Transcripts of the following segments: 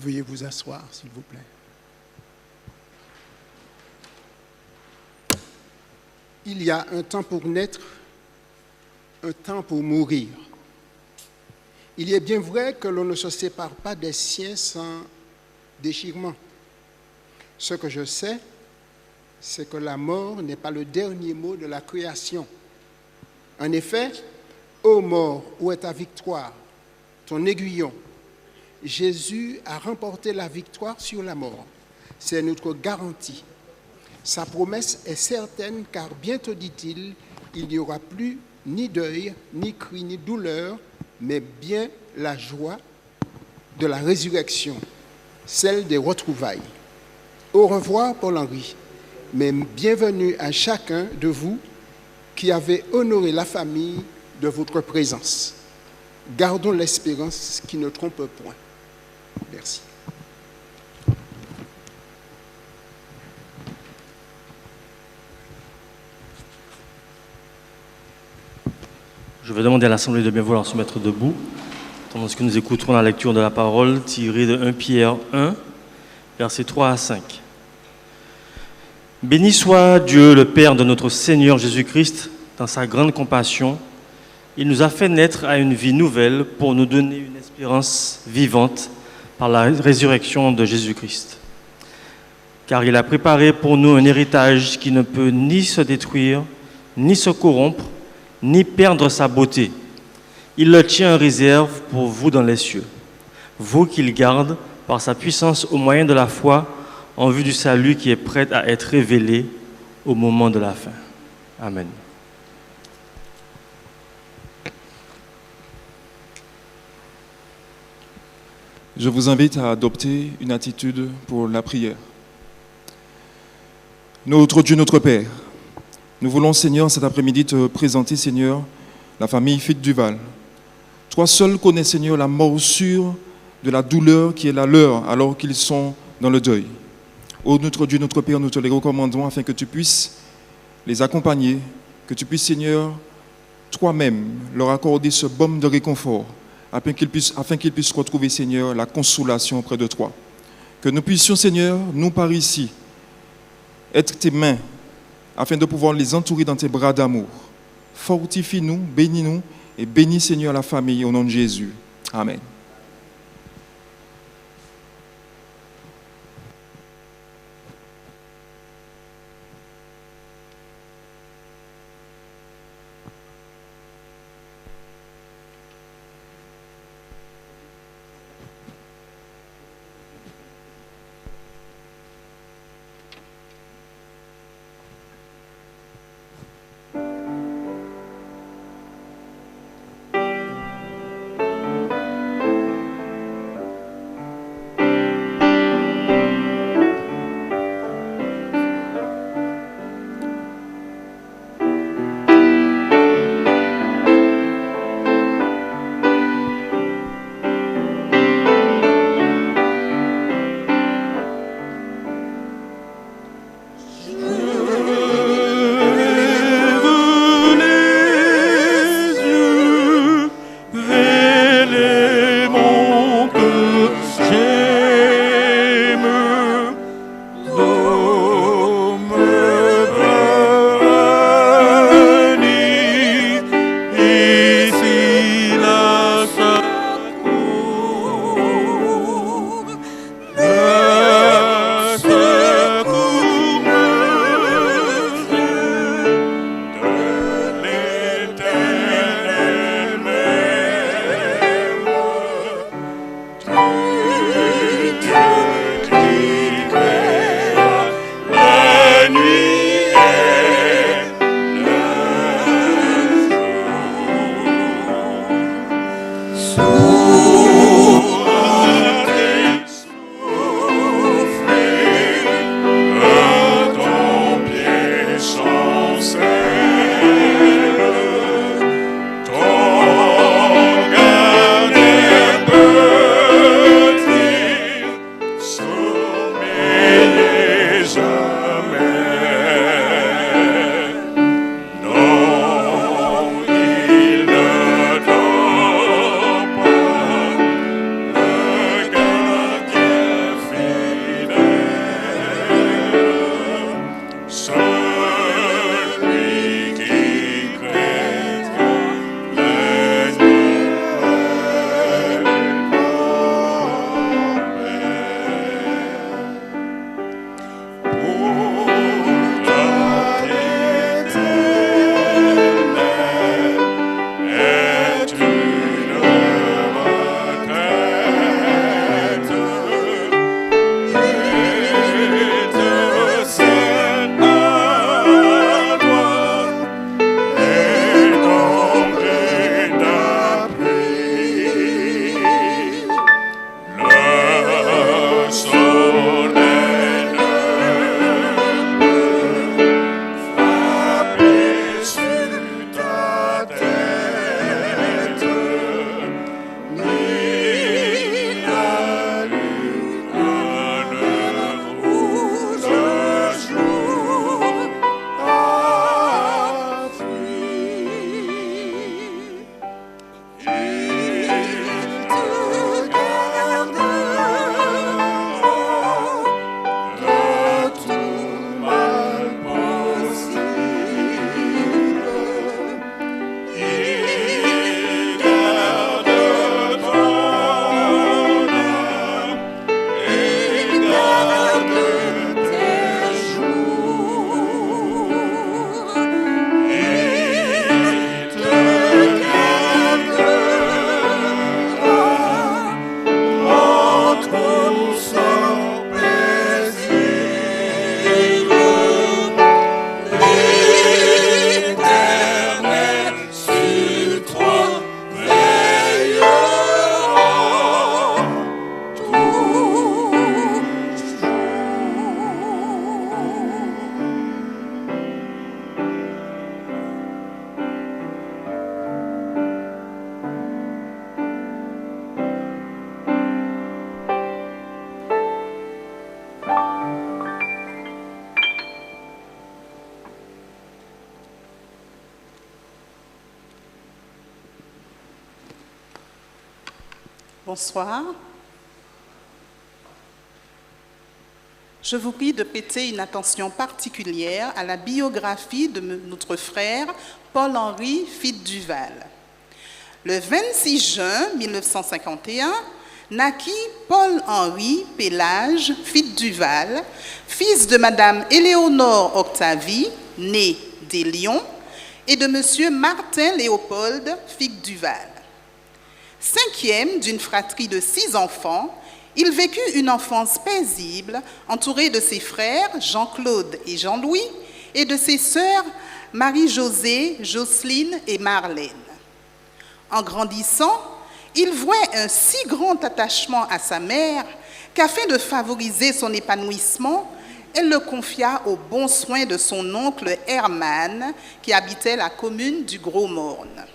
Veuillez vous asseoir, s'il vous plaît. Il y a un temps pour naître, un temps pour mourir. Il est bien vrai que l'on ne se sépare pas des siens sans déchirement. Ce que je sais, c'est que la mort n'est pas le dernier mot de la création. En effet, ô mort, où est ta victoire, ton aiguillon? Jésus a remporté la victoire sur la mort. C'est notre garantie. Sa promesse est certaine car bientôt, dit-il, il n'y aura plus ni deuil, ni cri, ni douleur, mais bien la joie de la résurrection, celle des retrouvailles. Au revoir, Paul-Henri, mais bienvenue à chacun de vous qui avez honoré la famille de votre présence. Gardons l'espérance qui ne trompe point. Merci. Je vais demander à l'Assemblée de bien vouloir se mettre debout, tandis que nous écouterons la lecture de la parole tirée de 1 Pierre 1, versets 3 à 5. Béni soit Dieu, le Père de notre Seigneur Jésus-Christ, dans sa grande compassion. Il nous a fait naître à une vie nouvelle pour nous donner une espérance vivante par la résurrection de Jésus-Christ. Car il a préparé pour nous un héritage qui ne peut ni se détruire, ni se corrompre, ni perdre sa beauté. Il le tient en réserve pour vous dans les cieux, vous qu'il garde par sa puissance au moyen de la foi en vue du salut qui est prêt à être révélé au moment de la fin. Amen. Je vous invite à adopter une attitude pour la prière. Notre Dieu, notre Père, nous voulons, Seigneur, cet après-midi te présenter, Seigneur, la famille Fitt Duval. Toi seul connais, Seigneur, la morsure de la douleur qui est la leur alors qu'ils sont dans le deuil. Ô notre Dieu, notre Père, nous te les recommandons afin que tu puisses les accompagner, que tu puisses, Seigneur, toi-même leur accorder ce baume de réconfort afin qu'ils puissent retrouver, Seigneur, la consolation auprès de toi. Que nous puissions, Seigneur, nous par ici, être tes mains afin de pouvoir les entourer dans tes bras d'amour. Fortifie-nous, bénis-nous et bénis, Seigneur, la famille au nom de Jésus. Amen. Bonsoir. Je vous prie de prêter une attention particulière à la biographie de notre frère Paul-Henri Fitte-Duval. Le 26 juin 1951, naquit Paul-Henri Pélage Fitte-Duval, fils de Madame Éléonore Octavie, née des Lions, et de Monsieur Martin Léopold Fitte-Duval. Cinquième d'une fratrie de 6 enfants, il vécut une enfance paisible, entouré de ses frères Jean-Claude et Jean-Louis, et de ses sœurs Marie-Josée, Jocelyne et Marlène. En grandissant, il vouait un si grand attachement à sa mère qu'afin de favoriser son épanouissement, elle le confia aux bons soins de son oncle Hermann, qui habitait la commune du Gros-Morne.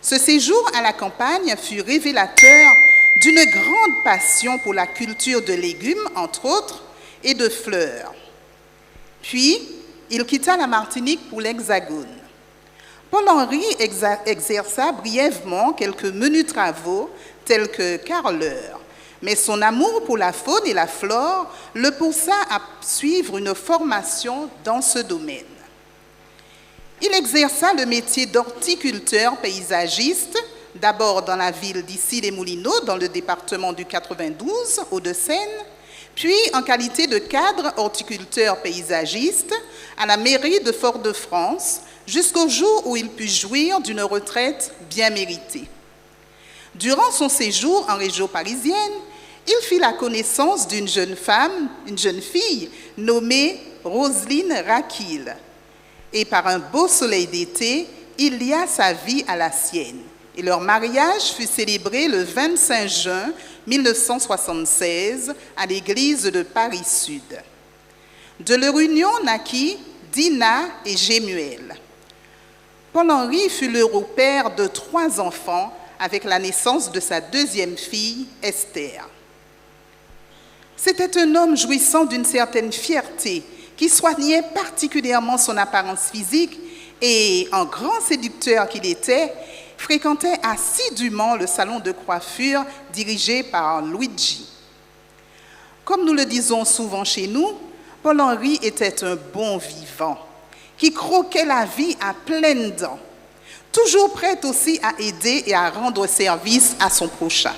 Ce séjour à la campagne fut révélateur d'une grande passion pour la culture de légumes, entre autres, et de fleurs. Puis, il quitta la Martinique pour l'Hexagone. Paul-Henri exerça brièvement quelques menus travaux, tels que carreleur, mais son amour pour la faune et la flore le poussa à suivre une formation dans ce domaine. Il exerça le métier d'horticulteur paysagiste, d'abord dans la ville d'Issy-les-Moulineaux, dans le département du 92, Hauts-de-Seine, puis en qualité de cadre horticulteur paysagiste à la mairie de Fort-de-France, jusqu'au jour où il put jouir d'une retraite bien méritée. Durant son séjour en région parisienne, il fit la connaissance d'une jeune fille nommée Roselyne Raquille. Et par un beau soleil d'été, il lia sa vie à la sienne. Et leur mariage fut célébré le 25 juin 1976 à l'église de Paris-Sud. De leur union naquit Dina et Gémuel. Paul-Henri fut l'heureux père de 3 enfants avec la naissance de sa 2e fille, Esther. C'était un homme jouissant d'une certaine fierté qui soignait particulièrement son apparence physique et, en grand séducteur qu'il était, fréquentait assidûment le salon de coiffure dirigé par Luigi. Comme nous le disons souvent chez nous, Paul-Henri était un bon vivant qui croquait la vie à pleines dents, toujours prêt aussi à aider et à rendre service à son prochain.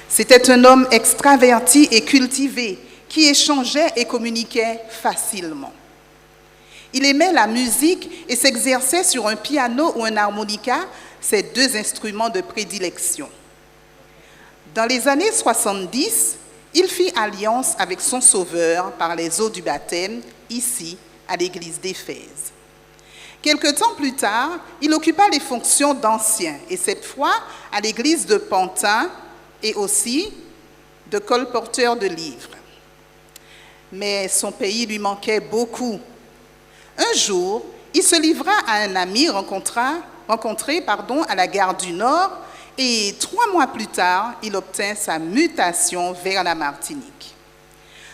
C'était un homme extraverti et cultivé qui échangeait et communiquait facilement. Il aimait la musique et s'exerçait sur un piano ou un harmonica, ses 2 instruments de prédilection. Dans les années 70, il fit alliance avec son sauveur par les eaux du baptême, ici, à l'église d'Éphèse. Quelque temps plus tard, il occupa les fonctions d'ancien, et cette fois à l'église de Pantin et aussi de colporteur de livres. Mais son pays lui manquait beaucoup. Un jour, il se livra à un ami rencontré à la gare du Nord, et 3 mois plus tard, il obtint sa mutation vers la Martinique.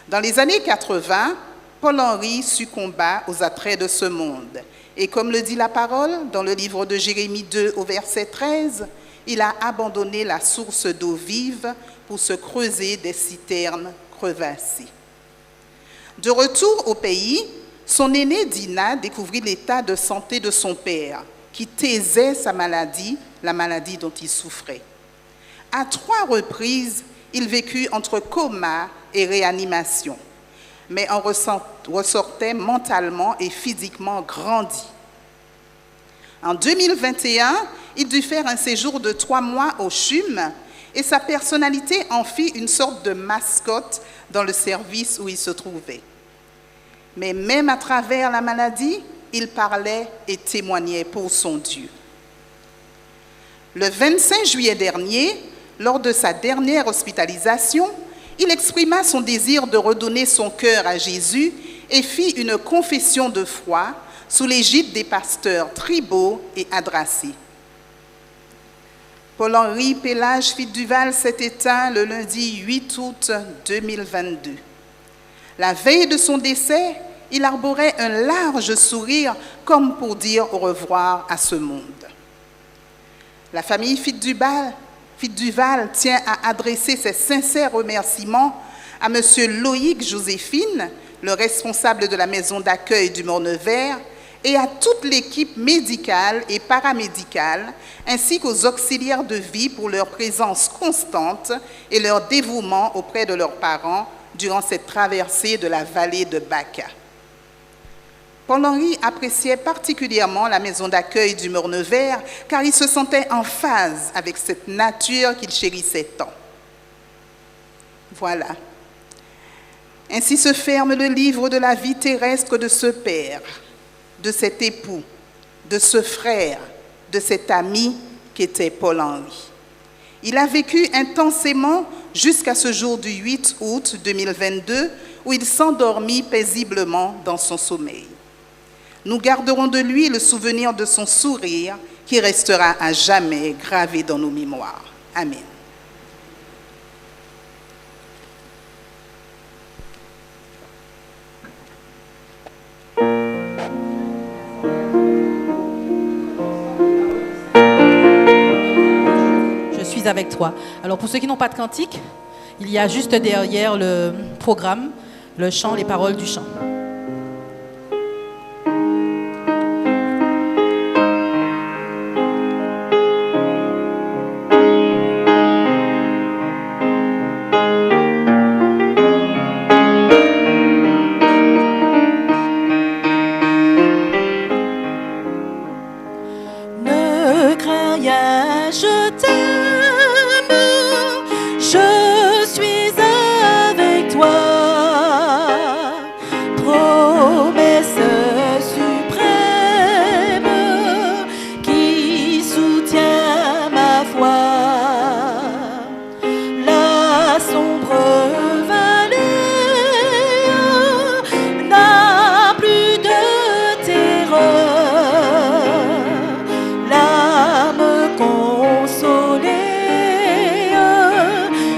Dans les années 80, Paul-Henri succomba aux attraits de ce monde. Et comme le dit la parole dans le livre de Jérémie 2 au verset 13, il a abandonné la source d'eau vive pour se creuser des citernes crevassées. De retour au pays, son aînée Dina découvrit l'état de santé de son père, qui taisait sa maladie, la maladie dont il souffrait. À 3 reprises, il vécut entre coma et réanimation, mais en ressortait mentalement et physiquement grandi. En 2021, il dut faire un séjour de 3 mois au CHUM et sa personnalité en fit une sorte de mascotte dans le service où il se trouvait. Mais même à travers la maladie, il parlait et témoignait pour son Dieu. Le 25 juillet dernier, lors de sa dernière hospitalisation, il exprima son désir de redonner son cœur à Jésus et fit une confession de foi sous l'égide des pasteurs Tribault et Adrassé. Paul-Henri Pélage Fitte-Duval s'est éteint le lundi 8 août 2022. La veille de son décès, il arborait un large sourire comme pour dire au revoir à ce monde. La famille Fille Duval tient à adresser ses sincères remerciements à M. Loïc Joséphine, le responsable de la maison d'accueil du Mort-Nevers, et à toute l'équipe médicale et paramédicale, ainsi qu'aux auxiliaires de vie pour leur présence constante et leur dévouement auprès de leurs parents durant cette traversée de la vallée de Baca. Paul-Henri appréciait particulièrement la maison d'accueil du Mort-Nevers car il se sentait en phase avec cette nature qu'il chérissait tant. Voilà. Ainsi se ferme le livre de la vie terrestre de ce père, de cet époux, de ce frère, de cet ami qu'était Paul-Henri. Il a vécu intensément jusqu'à ce jour du 8 août 2022 où il s'endormit paisiblement dans son sommeil. Nous garderons de lui le souvenir de son sourire qui restera à jamais gravé dans nos mémoires. Amen. Avec toi. Alors pour ceux qui n'ont pas de cantique, il y a juste derrière le programme, le chant, les paroles du chant. Ne crains rien, je t'aime. Je suis avec toi, promesse suprême qui soutient ma foi. La sombre vallée n'a plus de terreur, l'âme consolée.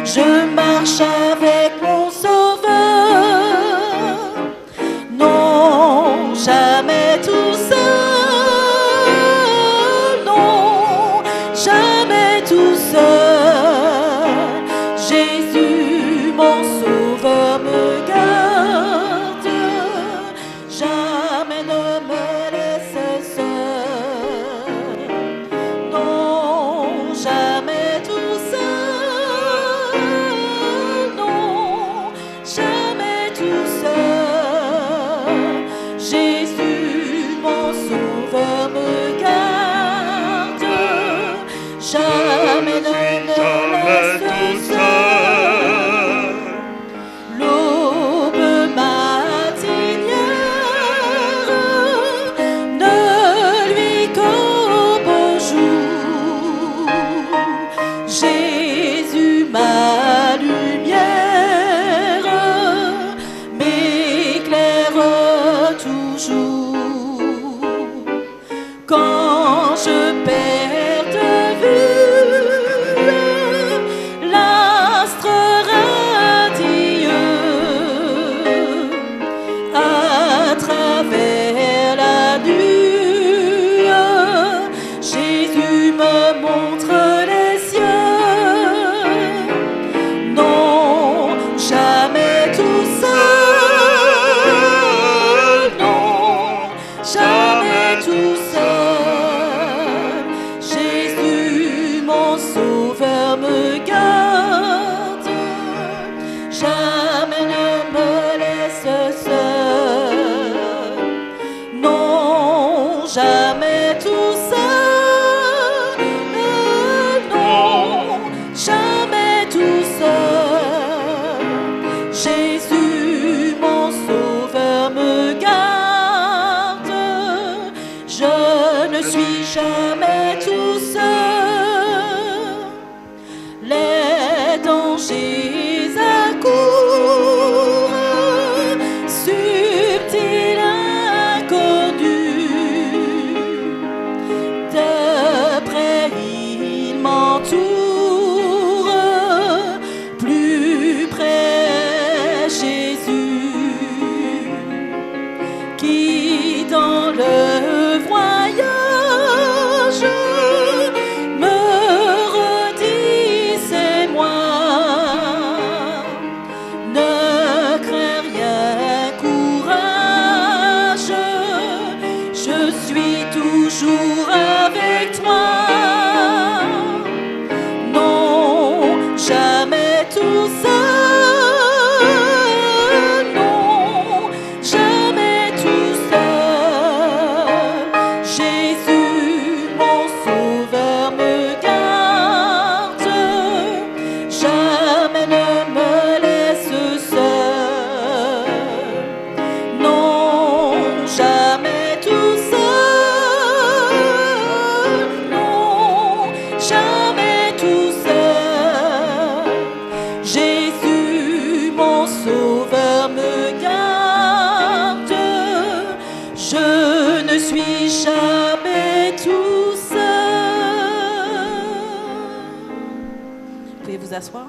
Je marche avec mon sauveur, non, jamais tout seul, non, jamais tout seul. Jésus, mon sauveur, me garde, jamais ne me laisse seul, non, jamais tout seul. Jamais tout seul, Jésus, mon sauveur, me garde, jamais ne me laisse seul. L'aube matinière ne lui qu'au beau jour, Jésus, ma lumière, toujours. Quand je perds de vue l'astre radieux à travers la nuit, Jésus me montre les cieux. Non, jamais tout seul. Jamais tout seul, Jésus, mon sauveur, me garde, jamais ne me laisse seul, non, jamais tout seul, non, jamais tout seul, Jésus, mon sauveur, me garde. Je ne suis jamais tout seul. Les dangers accourent, subtils, inconnus. De près, ils m'entourent, plus près, Jésus, qui dans le voyage toujours avec toi. Non, jamais tout seul. Non, jamais tout seul. Jésus, mon sauveur, me garde. Jamais ne me laisse seul. Non, jamais tout seul. Non, jamais tout seul. Jésus, mon sauveur, me garde. Je ne suis jamais tout seul. Vous pouvez vous asseoir.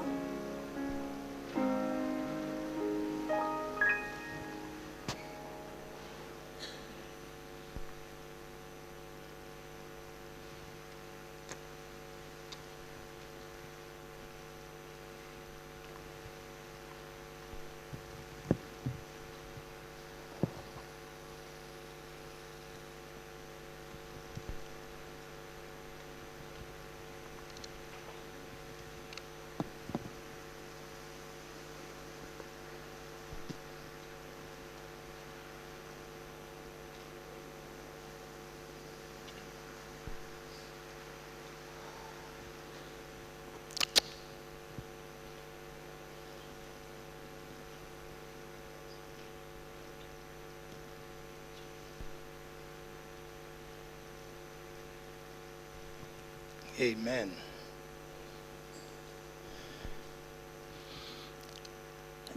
Amen.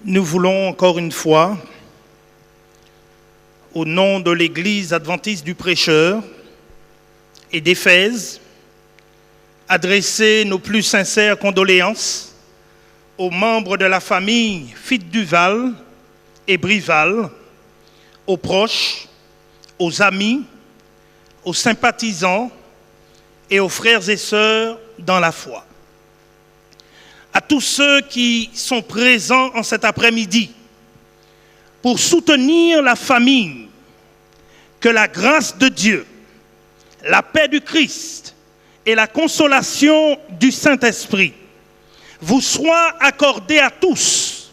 Nous voulons encore une fois, au nom de l'Église adventiste du Prêcheur et d'Éphèse, adresser nos plus sincères condoléances aux membres de la famille Fitt-Duval et Brival, aux proches, aux amis, aux sympathisants et aux frères et sœurs dans la foi. À tous ceux qui sont présents en cet après-midi pour soutenir la famille, que la grâce de Dieu, la paix du Christ et la consolation du Saint-Esprit vous soient accordées à tous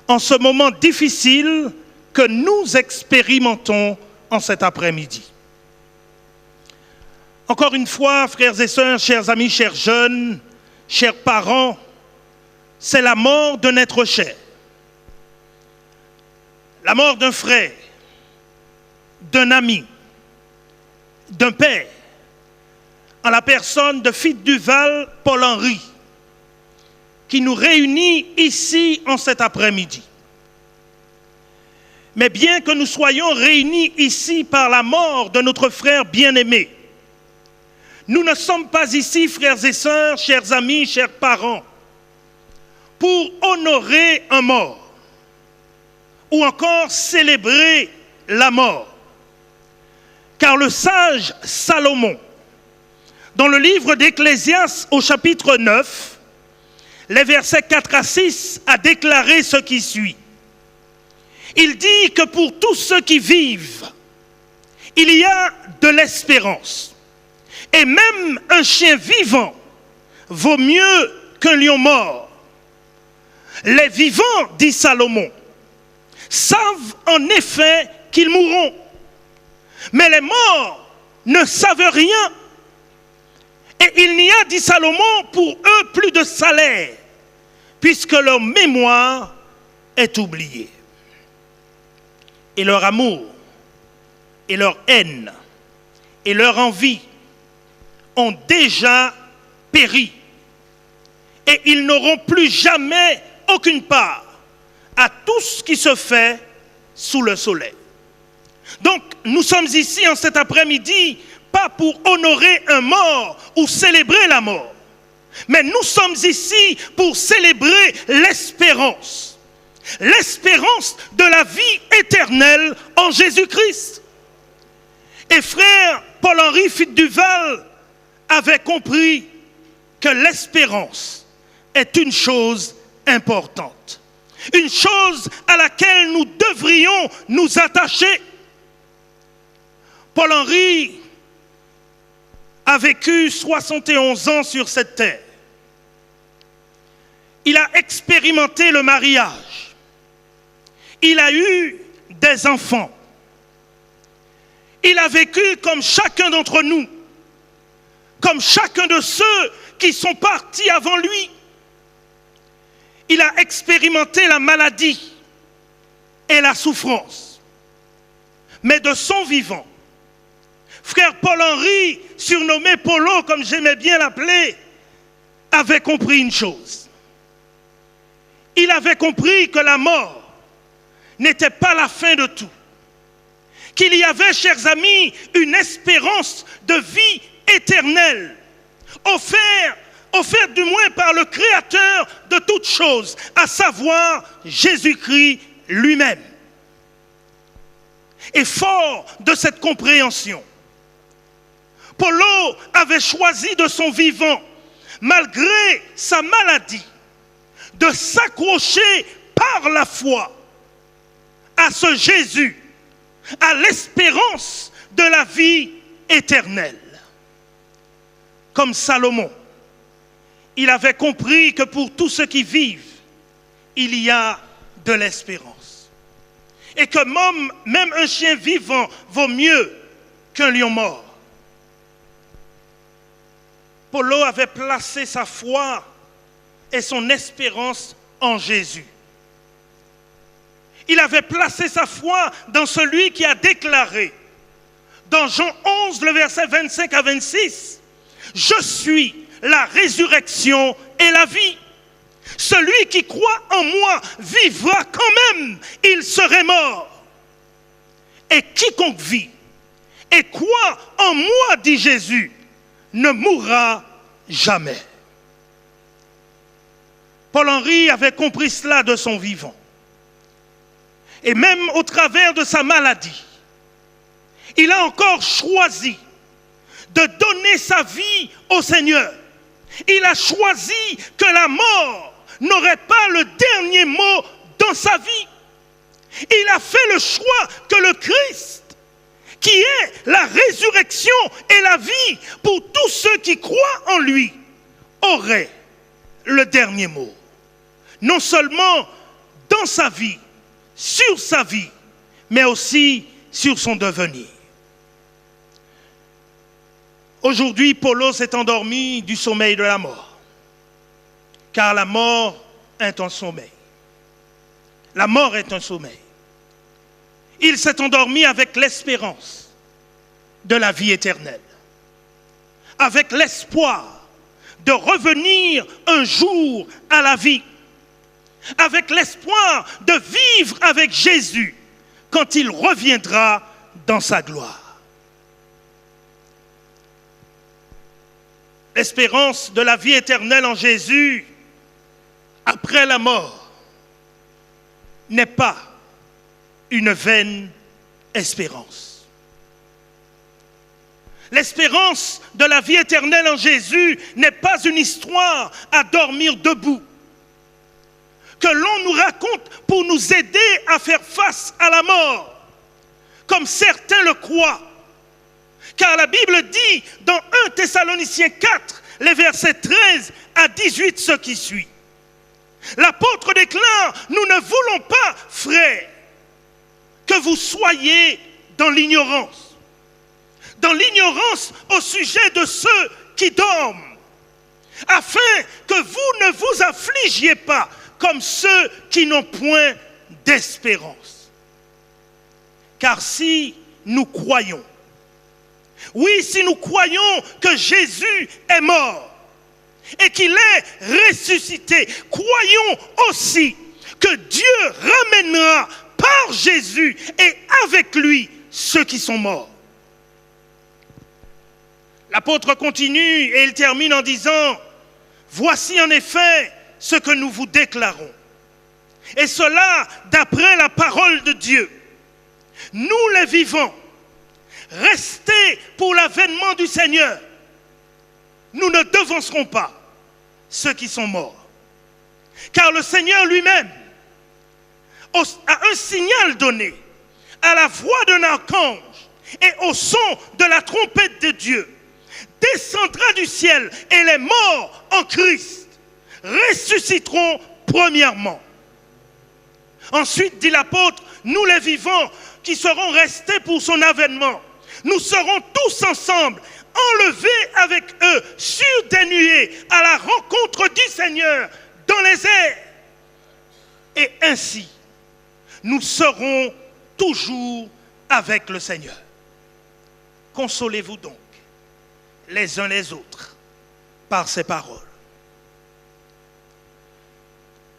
en ce moment difficile que nous expérimentons en cet après-midi. Encore une fois, frères et sœurs, chers amis, chers jeunes, chers parents, c'est la mort d'un être cher. La mort d'un frère, d'un ami, d'un père, en la personne de Fitt-Duval Paul-Henri, qui nous réunit ici en cet après-midi. Mais bien que nous soyons réunis ici par la mort de notre frère bien-aimé, nous ne sommes pas ici, frères et sœurs, chers amis, chers parents, pour honorer un mort ou encore célébrer la mort. Car le sage Salomon, dans le livre d'Ecclésiaste au chapitre 9, les versets 4 à 6, a déclaré ce qui suit. Il dit que pour tous ceux qui vivent, il y a de l'espérance. Et même un chien vivant vaut mieux qu'un lion mort. Les vivants, dit Salomon, savent en effet qu'ils mourront. Mais les morts ne savent rien. Et il n'y a, dit Salomon, pour eux plus de salaire, puisque leur mémoire est oubliée. Et leur amour, et leur haine, et leur envie ont déjà péri. Et ils n'auront plus jamais aucune part à tout ce qui se fait sous le soleil. Donc, nous sommes ici en cet après-midi, pas pour honorer un mort ou célébrer la mort, mais nous sommes ici pour célébrer l'espérance. L'espérance de la vie éternelle en Jésus-Christ. Et frère Paul-Henri Fitt-Duval avait compris que l'espérance est une chose importante, une chose à laquelle nous devrions nous attacher. Paul-Henri a vécu 71 ans sur cette terre. Il a expérimenté le mariage. Il a eu des enfants. Il a vécu comme chacun d'entre nous, comme chacun de ceux qui sont partis avant lui. Il a expérimenté la maladie et la souffrance. Mais de son vivant, frère Paul-Henri, surnommé Polo, comme j'aimais bien l'appeler, avait compris une chose. Il avait compris que la mort n'était pas la fin de tout. Qu'il y avait, chers amis, une espérance de vie éternelle, offerte du moins par le Créateur de toutes choses, à savoir Jésus-Christ lui-même. Et fort de cette compréhension, Polo avait choisi de son vivant, malgré sa maladie, de s'accrocher par la foi à ce Jésus, à l'espérance de la vie éternelle. Comme Salomon, il avait compris que pour tous ceux qui vivent, il y a de l'espérance. Et que même un chien vivant vaut mieux qu'un lion mort. Polo avait placé sa foi et son espérance en Jésus. Il avait placé sa foi dans celui qui a déclaré, dans Jean 11, le verset 25 à 26, « Je suis la résurrection et la vie. Celui qui croit en moi vivra quand même, il serait mort. Et quiconque vit et croit en moi, dit Jésus, ne mourra jamais. » Paul-Henri avait compris cela de son vivant. Et même au travers de sa maladie, il a encore choisi de donner sa vie au Seigneur. Il a choisi que la mort n'aurait pas le dernier mot dans sa vie. Il a fait le choix que le Christ, qui est la résurrection et la vie pour tous ceux qui croient en lui, aurait le dernier mot. Non seulement dans sa vie, sur sa vie, mais aussi sur son devenir. Aujourd'hui, Polo s'est endormi du sommeil de la mort, car la mort est un sommeil. La mort est un sommeil. Il s'est endormi avec l'espérance de la vie éternelle, avec l'espoir de revenir un jour à la vie, avec l'espoir de vivre avec Jésus quand il reviendra dans sa gloire. L'espérance de la vie éternelle en Jésus après la mort n'est pas une vaine espérance. L'espérance de la vie éternelle en Jésus n'est pas une histoire à dormir debout, que l'on nous raconte pour nous aider à faire face à la mort, comme certains le croient. Car la Bible dit dans 1 Thessaloniciens 4, les versets 13 à 18, ce qui suit. L'apôtre déclare, nous ne voulons pas, frères, que vous soyez dans l'ignorance au sujet de ceux qui dorment, afin que vous ne vous affligiez pas comme ceux qui n'ont point d'espérance. Car si nous croyons, oui, si nous croyons que Jésus est mort et qu'il est ressuscité, croyons aussi que Dieu ramènera par Jésus et avec lui ceux qui sont morts. L'apôtre continue et il termine en disant, voici en effet ce que nous vous déclarons. Et cela d'après la parole de Dieu. Nous les vivants, restés pour l'avènement du Seigneur, nous ne devancerons pas ceux qui sont morts. Car le Seigneur lui-même a un signal donné à la voix d'un archange et au son de la trompette de Dieu. descendra du ciel et les morts en Christ ressusciteront premièrement. Ensuite, dit l'apôtre, nous les vivants qui serons restés pour son avènement, nous serons tous ensemble enlevés avec eux sur des nuées à la rencontre du Seigneur dans les airs. Et ainsi, nous serons toujours avec le Seigneur. Consolez-vous donc les uns les autres par ces paroles.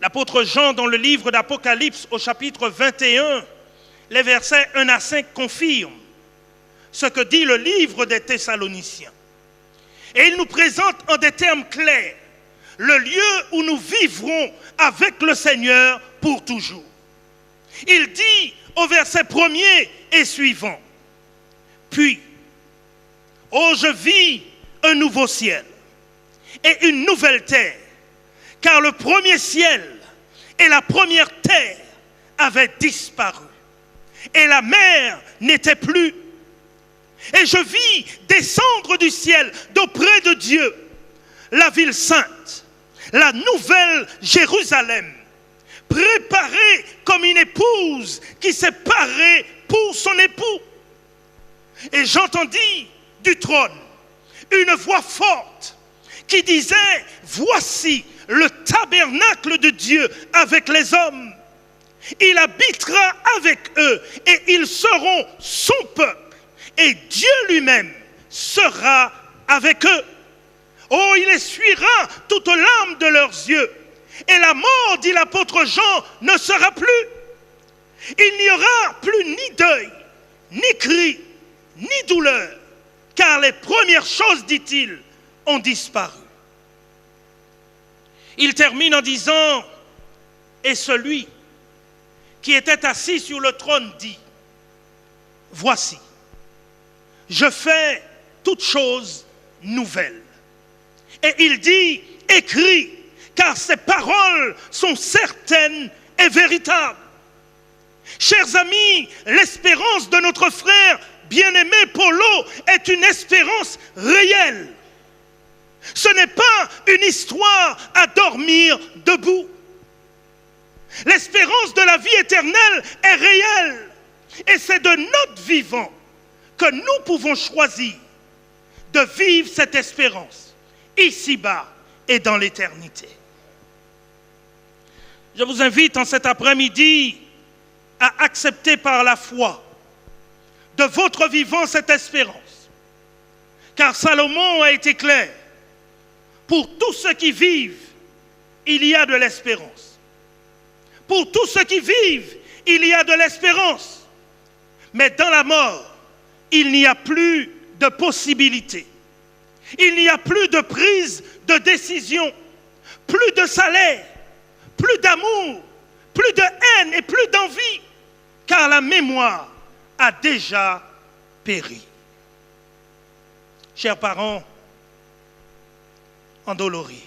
L'apôtre Jean, dans le livre d'Apocalypse, au chapitre 21, les versets 1 à 5 confirment ce que dit le livre des Thessaloniciens. Et il nous présente en des termes clairs le lieu où nous vivrons avec le Seigneur pour toujours. Il dit au verset 1er et suivant, « Puis, oh, je vis un nouveau ciel et une nouvelle terre, car le premier ciel et la première terre avaient disparu, et la mer n'était plus. Et je vis descendre du ciel d'auprès de Dieu la ville sainte, la nouvelle Jérusalem, préparée comme une épouse qui s'est parée pour son époux. Et j'entendis du trône une voix forte qui disait, voici le tabernacle de Dieu avec les hommes. Il habitera avec eux et ils seront son peuple. Et Dieu lui-même sera avec eux. Oh, il essuiera toute larme de leurs yeux. Et la mort, dit l'apôtre Jean, ne sera plus. Il n'y aura plus ni deuil, ni cri, ni douleur, car les premières choses, dit-il, ont disparu. Il termine en disant, et celui qui était assis sur le trône dit, voici, je fais toutes choses nouvelles. Et il dit, écris, car ces paroles sont certaines et véritables. Chers amis, l'espérance de notre frère bien-aimé Paulo est une espérance réelle. Ce n'est pas une histoire à dormir debout. L'espérance de la vie éternelle est réelle. Et c'est de notre vivant que nous pouvons choisir de vivre cette espérance ici-bas et dans l'éternité. Je vous invite en cet après-midi à accepter par la foi de votre vivant cette espérance. Car Salomon a été clair, pour tous ceux qui vivent, il y a de l'espérance. Pour tous ceux qui vivent, il y a de l'espérance. Mais dans la mort, il n'y a plus de possibilité. Il n'y a plus de prise de décision, plus de salaire, plus d'amour, plus de haine et plus d'envie, car la mémoire a déjà péri. Chers parents, endoloris,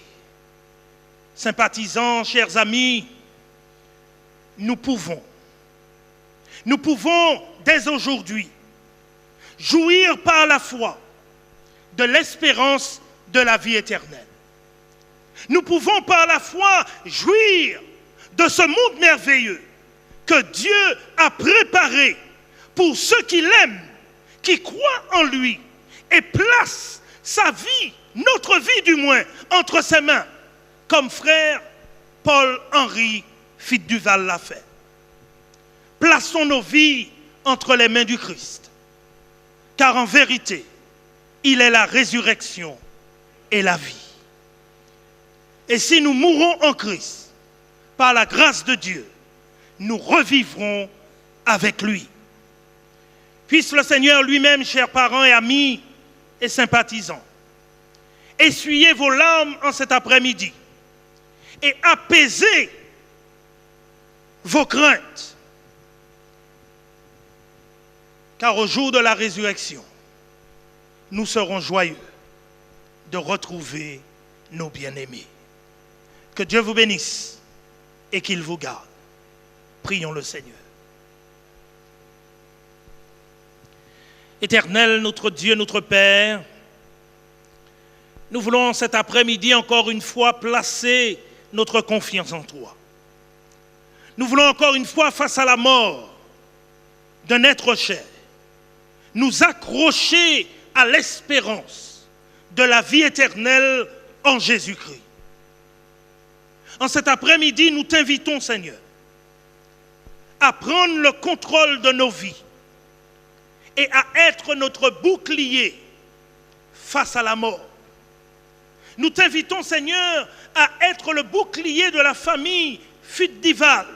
sympathisants, chers amis, nous pouvons dès aujourd'hui jouir par la foi de l'espérance de la vie éternelle. Nous pouvons par la foi jouir de ce monde merveilleux que Dieu a préparé pour ceux qui l'aiment, qui croient en lui et placent sa vie, notre vie du moins, entre ses mains, comme frère Paul-Henri Fitt-Duval l'a fait. Plaçons nos vies entre les mains du Christ, car en vérité, il est la résurrection et la vie. Et si nous mourons en Christ, par la grâce de Dieu, nous revivrons avec lui. Puisse le Seigneur lui-même, chers parents et amis et sympathisants, essuyer vos larmes en cet après-midi et apaiser vos craintes. Car au jour de la résurrection, nous serons joyeux de retrouver nos bien-aimés. Que Dieu vous bénisse et qu'il vous garde. Prions le Seigneur. Éternel, notre Dieu, notre Père, Nous voulons cet après-midi encore une fois placer notre confiance en toi. Nous voulons encore une fois, face à la mort d'un être cher, nous accrocher à l'espérance de la vie éternelle en Jésus-Christ. En cet après-midi, nous t'invitons, Seigneur, à prendre le contrôle de nos vies et à être notre bouclier face à la mort. Nous t'invitons, Seigneur, à être le bouclier de la famille Futdival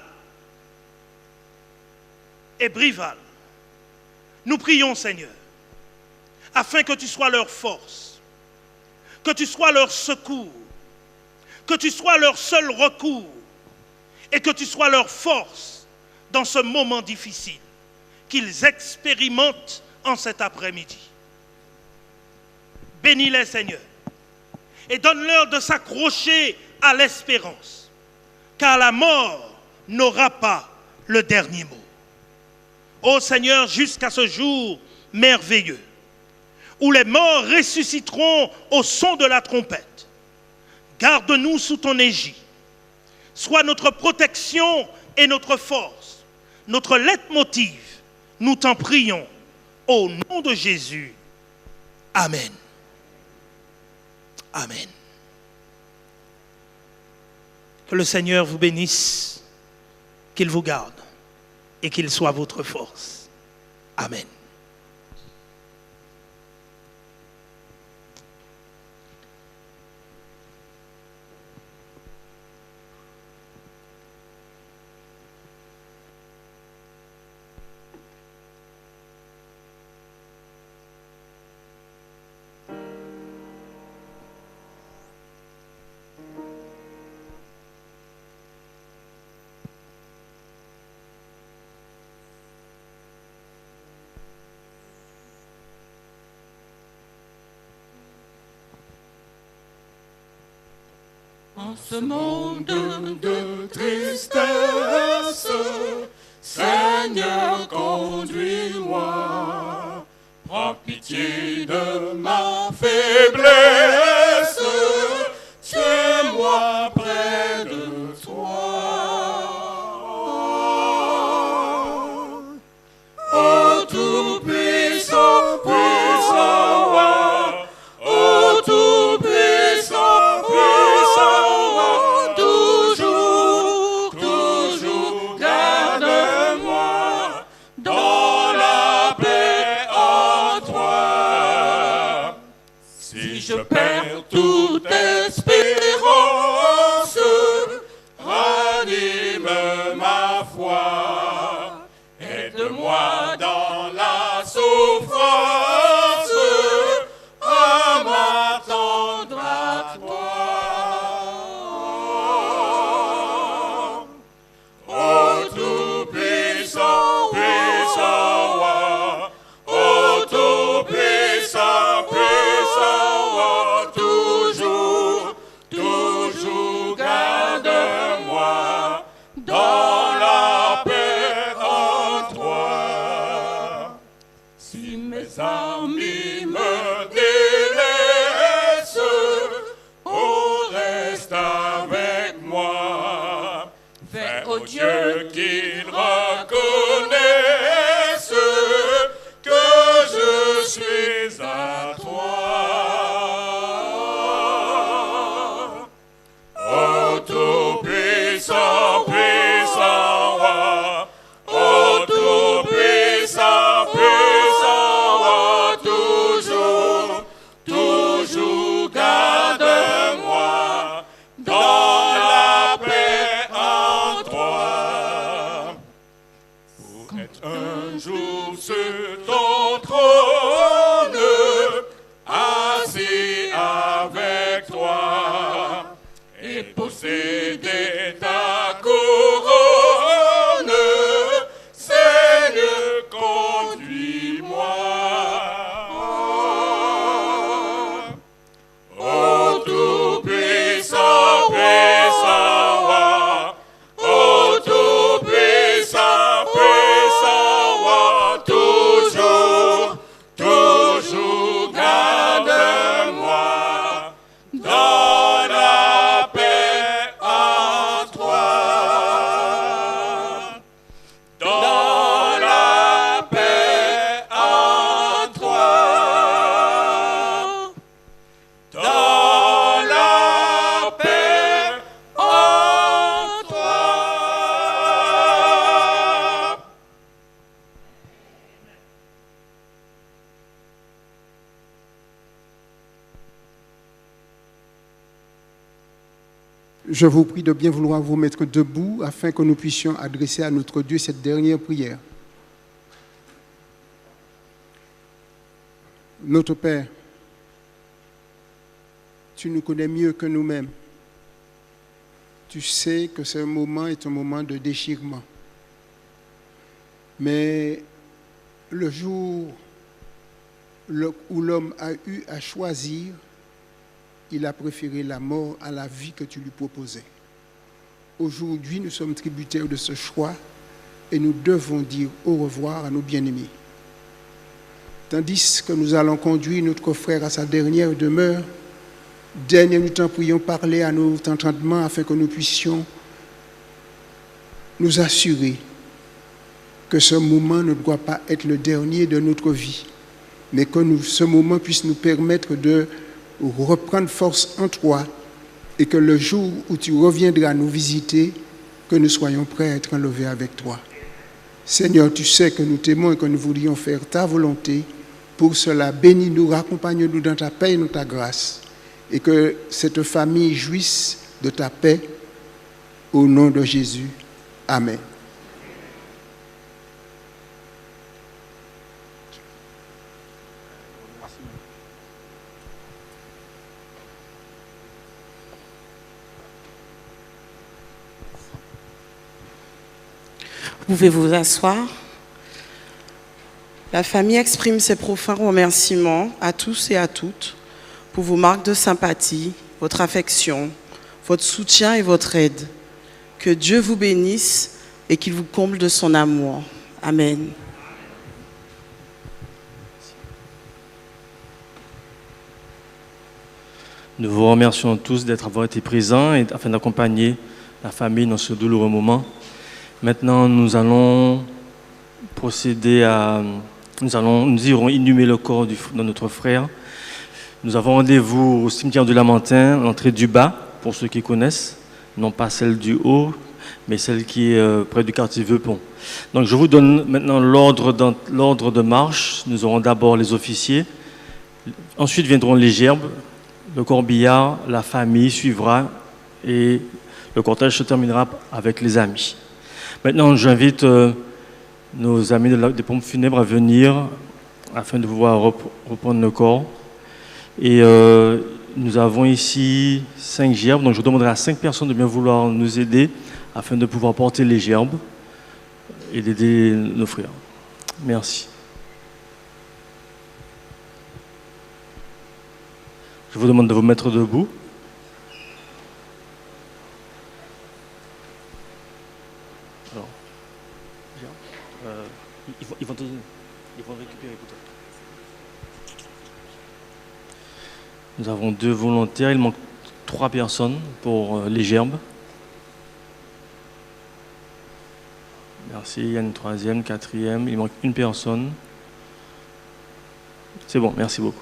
et Brival. Nous prions, Seigneur, afin que tu sois leur force, que tu sois leur secours, que tu sois leur seul recours et que tu sois leur force dans ce moment difficile qu'ils expérimentent en cet après-midi. Bénis-les, Seigneur, et donne-leur de s'accrocher à l'espérance, car la mort n'aura pas le dernier mot. Ô Seigneur, jusqu'à ce jour merveilleux, où les morts ressusciteront au son de la trompette, garde-nous sous ton égide. Sois notre protection et notre force, notre leitmotiv. Nous t'en prions au nom de Jésus. Amen. Amen. Que le Seigneur vous bénisse, qu'il vous garde et qu'il soit votre force. Amen. En ce monde de tristesse, Seigneur, conduis-moi. Prends pitié de ma faiblesse, tiens-moi près de toi. Ô Tout-Puissant, puissant roi, ô Tout-Puissant, puissant, toujours, garde-moi dans la paix en toi. Si je perds toute espérance, ranime ma foi. Aide-moi dans la souffrance à m'attendre à toi. Ô Tout-Puissant, puissant roi, ô Tout-Puissant, puissant roi, toujours garde-moi dans la paix en toi. Si mes amis me délaissent, oh, reste avec moi. Fais, ô Dieu, qu'ils reconnaissent que je suis à toi. Ô Tout-Puissant, puissant roi, ô Tout-Puissant, puissant roi, toujours garde-moi dans la paix en toi. Pour être un jour sur ton trône, assis avec toi, et posséder ta couronne, Seigneur, conduis-moi. Ô Tout-Puissant, puissant roi, ô Tout-Puissant, puissant roi, toujours garde-moi Je vous prie de bien vouloir vous mettre debout afin que nous puissions adresser à notre Dieu cette dernière prière. Notre Père, tu nous connais mieux que nous-mêmes. Tu sais que ce moment est un moment de déchirement. Mais le jour où l'homme a eu à choisir, il a préféré la mort à la vie que tu lui proposais. Aujourd'hui, nous sommes tributaires de ce choix et nous devons dire au revoir à nos bien-aimés. Tandis que nous allons conduire notre frère à sa dernière demeure, nous t'en prions parler à notre entendement afin que nous puissions nous assurer que ce moment ne doit pas être le dernier de notre vie, mais que ce moment puisse nous permettre de reprendre force en toi et que le jour où tu reviendras nous visiter, que nous soyons prêts à être enlevés avec toi. Seigneur, tu sais que nous t'aimons et que nous voulions faire ta volonté. Pour cela, bénis-nous, raccompagne-nous dans ta paix et dans ta grâce, et que cette famille jouisse de ta paix, au nom de Jésus. Amen. Vous pouvez vous asseoir. La famille exprime ses profonds remerciements à tous et à toutes pour vos marques de sympathie, votre affection, votre soutien et votre aide. Que Dieu vous bénisse et qu'il vous comble de son amour. Amen. Nous vous remercions tous d'avoir été présents et afin d'accompagner la famille dans ce douloureux moment. Maintenant, nous allons procéder à... Nous irons inhumer le corps de notre frère. Nous avons rendez-vous au cimetière du Lamentin, l'entrée du bas, pour ceux qui connaissent, non pas celle du haut, mais celle qui est près du quartier Vieux-Pont. Donc je vous donne maintenant l'ordre de marche. Nous aurons d'abord les officiers, ensuite viendront les gerbes, le corbillard, la famille suivra et le cortège se terminera avec les amis. Maintenant, j'invite nos amis des pompes funèbres à venir afin de pouvoir reprendre le corps. Et nous avons ici 5 gerbes, donc je demanderai à 5 personnes de bien vouloir nous aider afin de pouvoir porter les gerbes et d'aider nos frères. Merci. Je vous demande de vous mettre debout. Alors, ils vont récupérer peut-être. Nous avons 2 volontaires, il manque 3 personnes pour les gerbes. Merci, il y a une 3e, 4e, il manque 1 personne. C'est bon, merci beaucoup.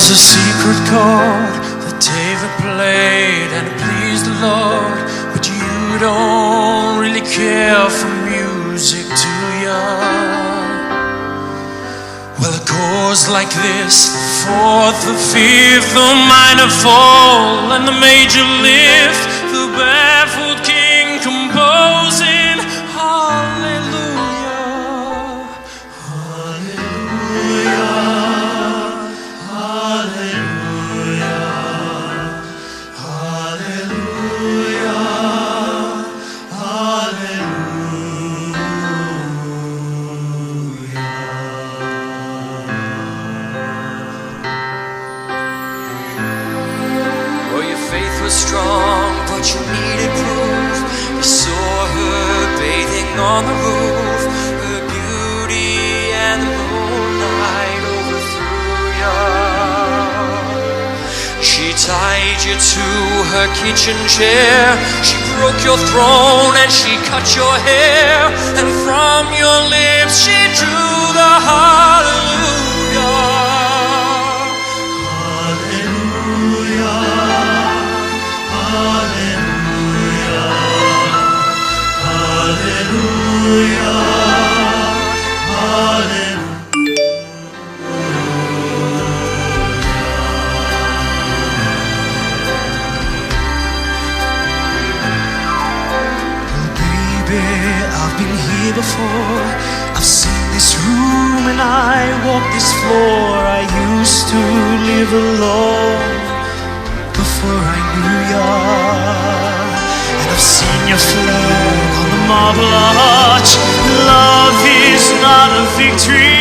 A secret chord that David played and it pleased the Lord, but you don't really care for music, do ya? Well, it goes like this: the 4th, the 5th, the minor fall and the major lift, the baffled king composing hallelujah. Strong, but you needed proof. You saw her bathing on the roof. Her beauty and the moonlight overthrew you. She tied carried you to her kitchen chair. She broke your throne and she cut your hair. And from your lips she drew the hallelujah. I've been here before. I've seen this room and I walked this floor. I used to live alone before I knew ya. And I've seen your flag on the marble arch. Love is not a victory.